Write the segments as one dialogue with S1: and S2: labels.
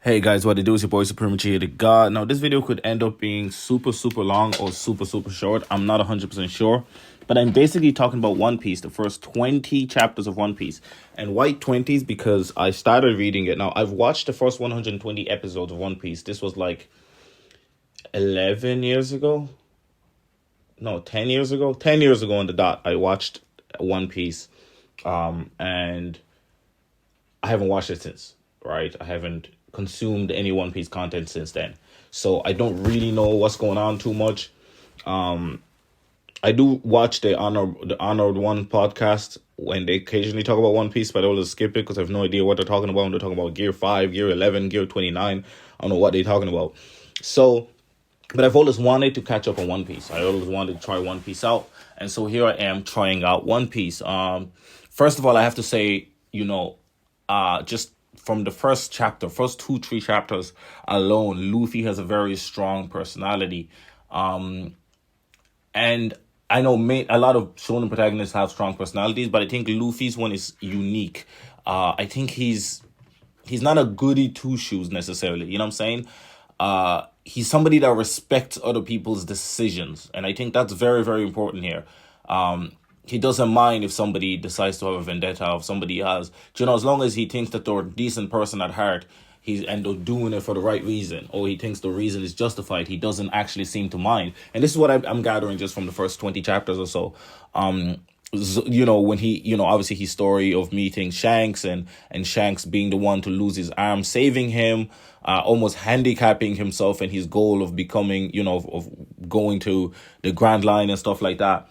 S1: Hey guys, what it do is your boy Supreme Uchiha the God. Now this video could end up being super long or super short. I'm not 100% sure. But I'm basically talking about One Piece, the first 20 chapters of One Piece. And why 20s? Because I started reading it. Now I've watched the first 120 episodes of One Piece. This was like 11 years ago. No, 10 years ago. 10 years ago on the dot, I watched One Piece. And I haven't watched it since, right? I haven't consumed any One Piece content since then. So I don't really know what's going on too much. I do watch the Honored One podcast when they occasionally talk about One Piece, but I always skip it because I have no idea what they're talking about. When they're talking about Gear 5, Gear 11, Gear 29. I don't know what they're talking about. So, but I've always wanted to catch up on One Piece. I always wanted to try One Piece out. And so here I am trying out One Piece. First of all, I have to say, just from the first chapter, first 2-3 chapters alone, Luffy has a very strong personality. And I know a lot of shonen protagonists have strong personalities, but I think Luffy's one is unique. I think he's not a goody two shoes necessarily. You know what I'm saying? He's somebody that respects other people's decisions, and I think that's very important here. He doesn't mind if somebody decides to have a vendetta, if somebody has, as long as he thinks that they're a decent person at heart, and they're doing it for the right reason, or he thinks the reason is justified, he doesn't actually seem to mind. And this is what I'm gathering just from the first 20 chapters or so. When he, obviously his story of meeting Shanks and Shanks being the one to lose his arm, saving him, almost handicapping himself in his goal of becoming, of going to the Grand Line and stuff like that.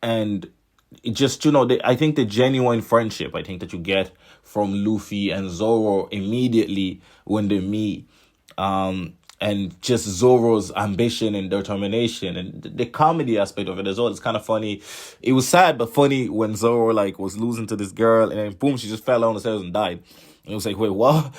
S1: And it just, I think the genuine friendship, I think that you get from Luffy and Zoro immediately when they meet, and just Zoro's ambition and determination and the comedy aspect of it as well. It's kind of funny. It was sad but funny when Zoro was losing to this girl, and then boom, she just fell down the stairs and died. And it was like, wait, what?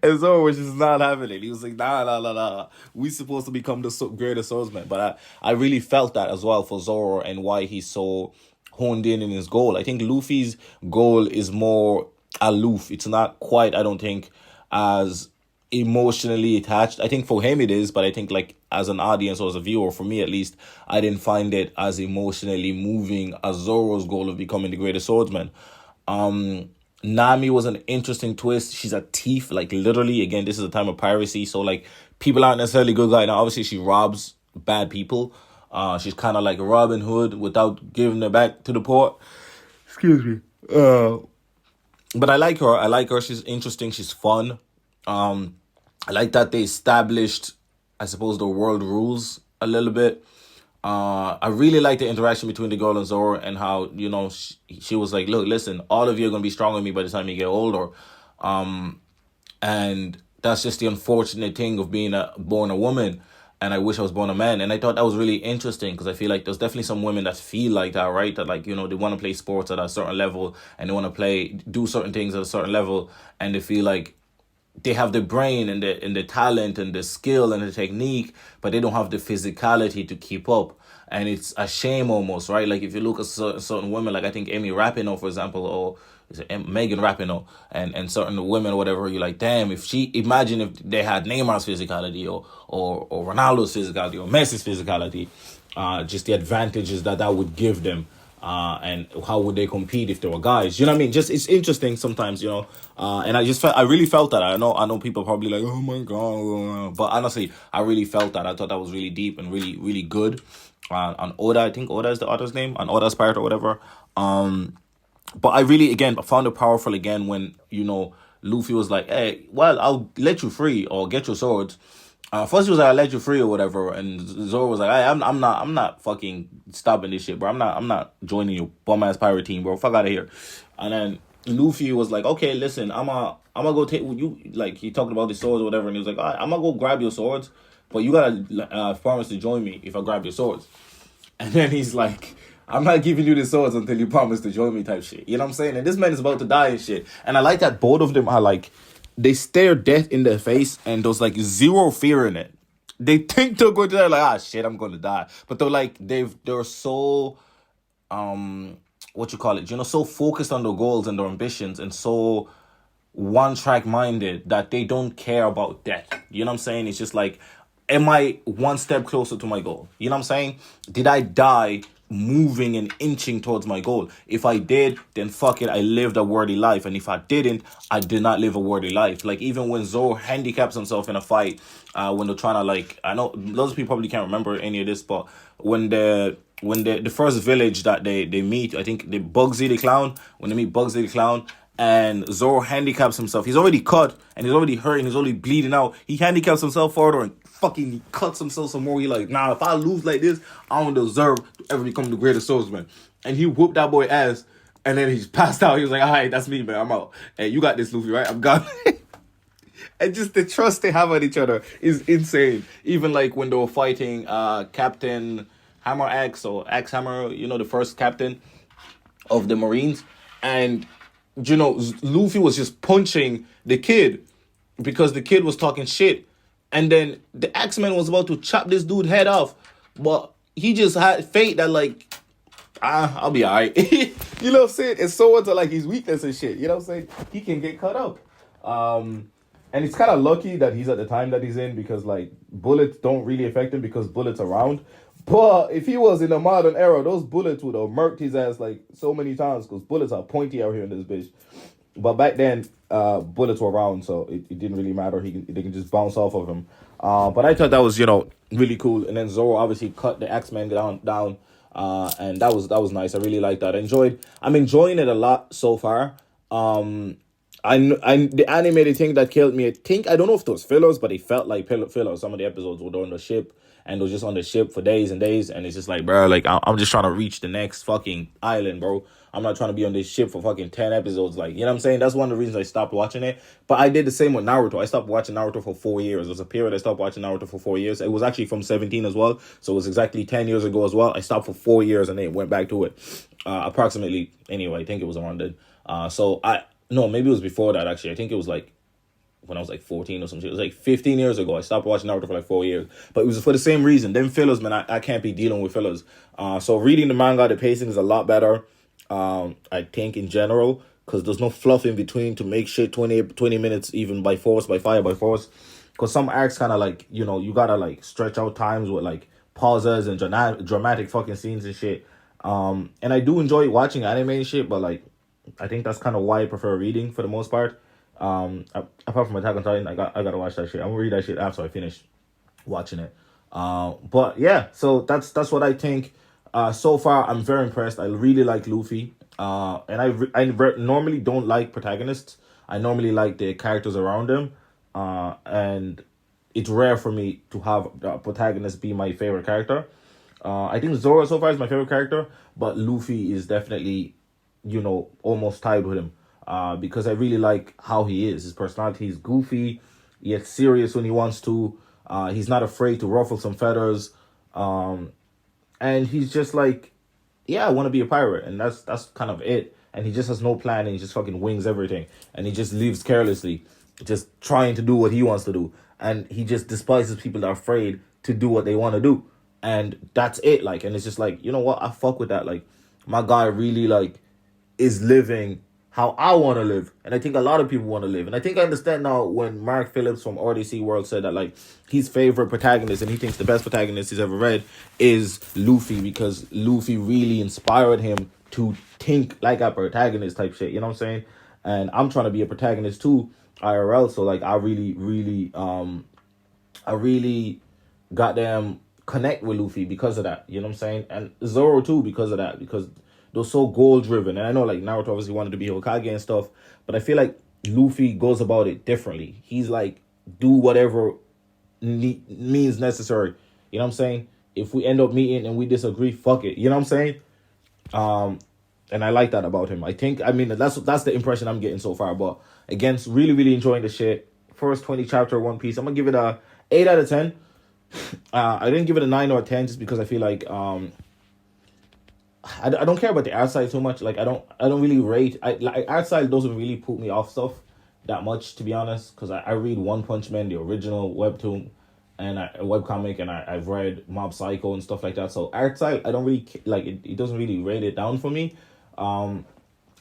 S1: And Zoro was just not having it. He was like, nah. We supposed to become the greatest swordsman. But I really felt that as well for Zoro and why he's so honed in his goal. I think Luffy's goal is more aloof. It's not quite, I don't think, as emotionally attached. I think for him it is, but I think as an audience or as a viewer, for me at least, I didn't find it as emotionally moving as Zoro's goal of becoming the greatest swordsman. Nami was an interesting twist. She's a thief, literally. Again, this is a time of piracy, so people aren't necessarily good guys. Now, obviously, she robs bad people. She's kind of like Robin Hood without giving it back to the port. Excuse me. But I like her. She's interesting. She's fun. I like that they established, I suppose, the world rules a little bit. I really like the interaction between the girl and Zoro, and how, she was like, look, listen, all of you are going to be stronger than me by the time you get older. And that's just the unfortunate thing of being born a woman, and I wish I was born a man. And I thought that was really interesting, because I feel like there's definitely some women that feel like that, right? That they want to play sports at a certain level, and they want to do certain things at a certain level, and they feel like they have the brain and the talent and the skill and the technique, but they don't have the physicality to keep up. And it's a shame almost, right? If you look at certain women, I think Amy Rapinoe, for example, or is it Megan Rapinoe, and certain women or whatever, you're like, damn, imagine if they had Neymar's physicality or Ronaldo's physicality or Messi's physicality, just the advantages that would give them. And how would they compete if they were guys? You know what I mean? Just, it's interesting sometimes, and I really felt that. I know people probably like, oh my God, but honestly, I really felt that. I thought that was really deep and really good. On Oda, I think Oda is the author's name, on Oda's part or whatever. But I really, again, found it powerful again when, Luffy was like, hey, well, I'll let you free or get your swords. First he was like, I'll let you free or whatever, and Zoro was like, hey, I'm not fucking stopping this shit, bro. I'm not joining your bum ass pirate team, bro. Fuck out of here. And then Luffy was like, okay, listen, I'm gonna go take you. He talked about the swords or whatever, and he was like, all right, I'm gonna go grab your swords, but you gotta promise to join me if I grab your swords. And then he's like, I'm not giving you the swords until you promise to join me, type shit. You know what I'm saying? And this man is about to die and shit. And I like that both of them are they stare death in their face, and there's zero fear in it. They think they're going to die, shit, I'm going to die. But they're so, so focused on their goals and their ambitions, and so one track minded that they don't care about death. You know what I'm saying? It's just like, am I one step closer to my goal? You know what I'm saying? Did I die moving and inching towards my goal? If I did, then fuck it, I lived a worthy life. And if I didn't, I did not live a worthy life. Like, even when Zoro handicaps himself in a fight, when they're trying to, like, I know lots of people probably can't remember any of this, but when the first village that they meet, I think the Bugsy the Clown, when they meet Bugsy the Clown, and Zoro handicaps himself. He's already cut and he's already hurt and he's already bleeding out. He handicaps himself further and fucking cuts himself some more. He like, nah, if I lose like this, I don't deserve to ever become the greatest swordsman. And he whooped that boy ass, and then he's passed out. He was like, all right, that's me, man. I'm out. Hey, you got this, Luffy, right? I'm gone. And just the trust they have on each other is insane. Even like when they were fighting Captain Hammer X or X Hammer, the first captain of the Marines. And, Luffy was just punching the kid because the kid was talking shit. And then the X-Men was about to chop this dude's head off. But he just had faith that, like, I'll be all right. You know what I'm saying? It's so into, like, his weakness and shit. You know what I'm saying? He can get cut up. And it's kind of lucky that he's at the time that he's in because, like, bullets don't really affect him because bullets are round. But if he was in a modern era, those bullets would have murked his ass, like, so many times because bullets are pointy out here in this bitch. But back then, bullets were round, so it didn't really matter. They can just bounce off of him. But I thought that was, really cool. And then Zoro obviously cut the X-Men down. And that was nice. I really liked that. I'm enjoying it a lot so far. The animated thing that killed me, I don't know if it was fillers, but it felt like fillers. Some of the episodes were on the ship, and it was just on the ship for days and days, and it's just like, bro, like, I'm just trying to reach the next fucking island, bro. I'm not trying to be on this ship for fucking 10 episodes, like, you know what I'm saying? That's one of the reasons I stopped watching it. But I did the same with Naruto. I stopped watching Naruto for 4 years. There was a period I stopped watching Naruto for 4 years. It was actually from 17 as well, so it was exactly 10 years ago as well. I stopped for 4 years and then went back to it, approximately, anyway, I think it was around then. No, maybe it was before that, actually. I think it was like when I was like 14 or something. It was like 15 years ago. I stopped watching Naruto for like 4 years. But it was for the same reason. Them fillers, man, I can't be dealing with fillers. So reading the manga, the pacing is a lot better, I think, in general. Because there's no fluff in between to make shit 20 minutes, even by force, by fire, by force. Because some arcs kind of like, you gotta like stretch out times with like pauses and dramatic fucking scenes and shit. And I do enjoy watching anime and shit, but like, I think that's kind of why I prefer reading for the most part. Apart from Attack on Titan, I gotta watch that shit. I'm gonna read that shit after I finish watching it. But yeah, so that's what I think. So far, I'm very impressed. I really like Luffy. And I normally don't like protagonists. I normally like the characters around them. And it's rare for me to have the protagonist be my favorite character. I think Zoro so far is my favorite character, but Luffy is definitely, almost tied with him. Because I really like how he is. His personality is goofy, yet serious when he wants to. He's not afraid to ruffle some feathers. And he's just like, yeah, I want to be a pirate. And that's kind of it. And he just has no plan and he just fucking wings everything. And he just lives carelessly, just trying to do what he wants to do. And he just despises people that are afraid to do what they want to do. And that's it. Like, and it's just like, you know what? I fuck with that. Like, my guy really, like, is living how I want to live. And I think a lot of people want to live. And I think I understand now when Mark Phillips from RDC World said that, like, his favorite protagonist, and he thinks the best protagonist he's ever read, is Luffy, because Luffy really inspired him to think like a protagonist type shit. You know what I'm saying? And I'm trying to be a protagonist too, IRL. So, like, I really goddamn connect with Luffy because of that. You know what I'm saying? And Zoro too because of that. Because they're so goal driven. And I know, like, Naruto obviously wanted to be Hokage and stuff, but I feel like Luffy goes about it differently. He's like, do whatever means necessary. You know what I'm saying? If we end up meeting and we disagree, fuck it. You know what I'm saying? And I like that about him. That's the impression I'm getting so far. But again, really enjoying the shit. First 20 chapter One Piece, I'm gonna give it a 8 out of 10. I didn't give it a 9 or a 10 just because I feel like I don't care about the art style too much. Like, I don't really rate. Art style doesn't really put me off stuff that much, to be honest. Because I read One Punch Man, the original webtoon, and a webcomic, and I've read Mob Psycho and stuff like that. So art style, I don't really like it. It doesn't really rate it down for me.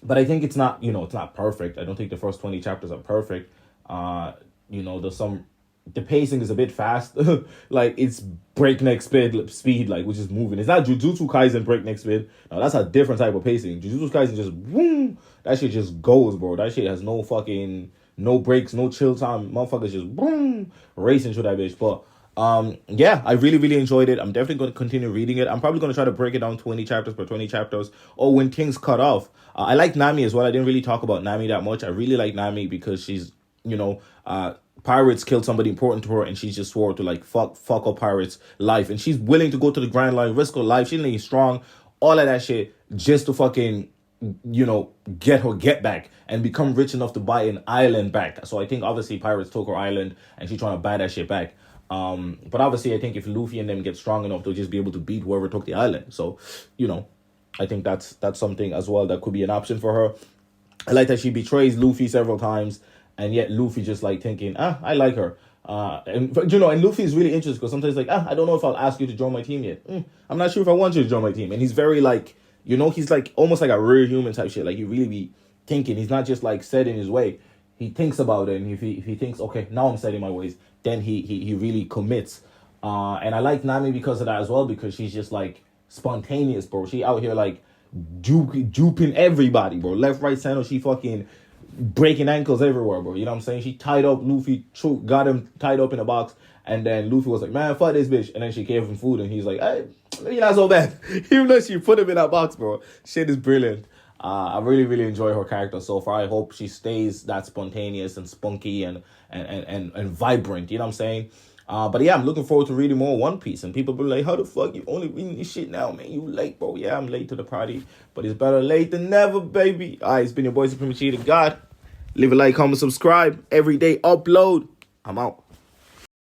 S1: But I think it's not, it's not perfect. I don't think the first 20 chapters are perfect. There's some, the pacing is a bit fast. Like, it's breakneck speed, like, which is moving. It's not Jujutsu Kaisen breakneck speed. No, that's a different type of pacing. Jujutsu Kaisen just boom, that shit just goes, bro. That shit has no breaks, no chill time. Motherfuckers just boom, racing through that bitch. But yeah, I really, really enjoyed it. I'm definitely going to continue reading it. I'm probably going to try to break it down 20 chapters per 20 chapters, or when things cut off. I like Nami as well. I didn't really talk about Nami that much. I really like Nami because she's, pirates killed somebody important to her, and she just swore to, like, fuck up pirates' life, and she's willing to go to the Grand Line, risk her life. She's really strong, all of that shit, just to fucking, get her get back and become rich enough to buy an island back. So I think obviously pirates took her island, and she's trying to buy that shit back. But obviously I think if Luffy and them get strong enough, they'll just be able to beat whoever took the island. So, I think that's something as well that could be an option for her. I like that she betrays Luffy several times, and yet Luffy just, like, thinking, I like her. And Luffy is really interesting because sometimes, like, I don't know if I'll ask you to join my team yet. I'm not sure if I want you to join my team. And he's very, like, he's like almost like a real human type shit. Like, he really be thinking. He's not just, like, set in his way. He thinks about it, and if he thinks, okay, now I'm setting my ways, then he really commits. And I like Nami because of that as well, because she's just, like, spontaneous, bro. She out here, like, duping everybody, bro. Left, right, center. She fucking breaking ankles everywhere, bro. You know what I'm saying? She tied up Luffy, got him tied up in a box, and then Luffy was like, man, fuck this bitch. And then she gave him food, and he's like, hey, maybe not so bad. Even though she put him in that box, bro. Shit is brilliant. I really, really enjoy her character so far. I hope she stays that spontaneous and spunky and vibrant. You know what I'm saying? But yeah, I'm looking forward to reading more One Piece. And people be like, how the fuck you only reading this shit now, man? You late, bro. Yeah, I'm late to the party. But it's better late than never, baby. All right, it's been your boy, Supreme Uchiha God. Leave a like, comment, subscribe. Every day upload. I'm out.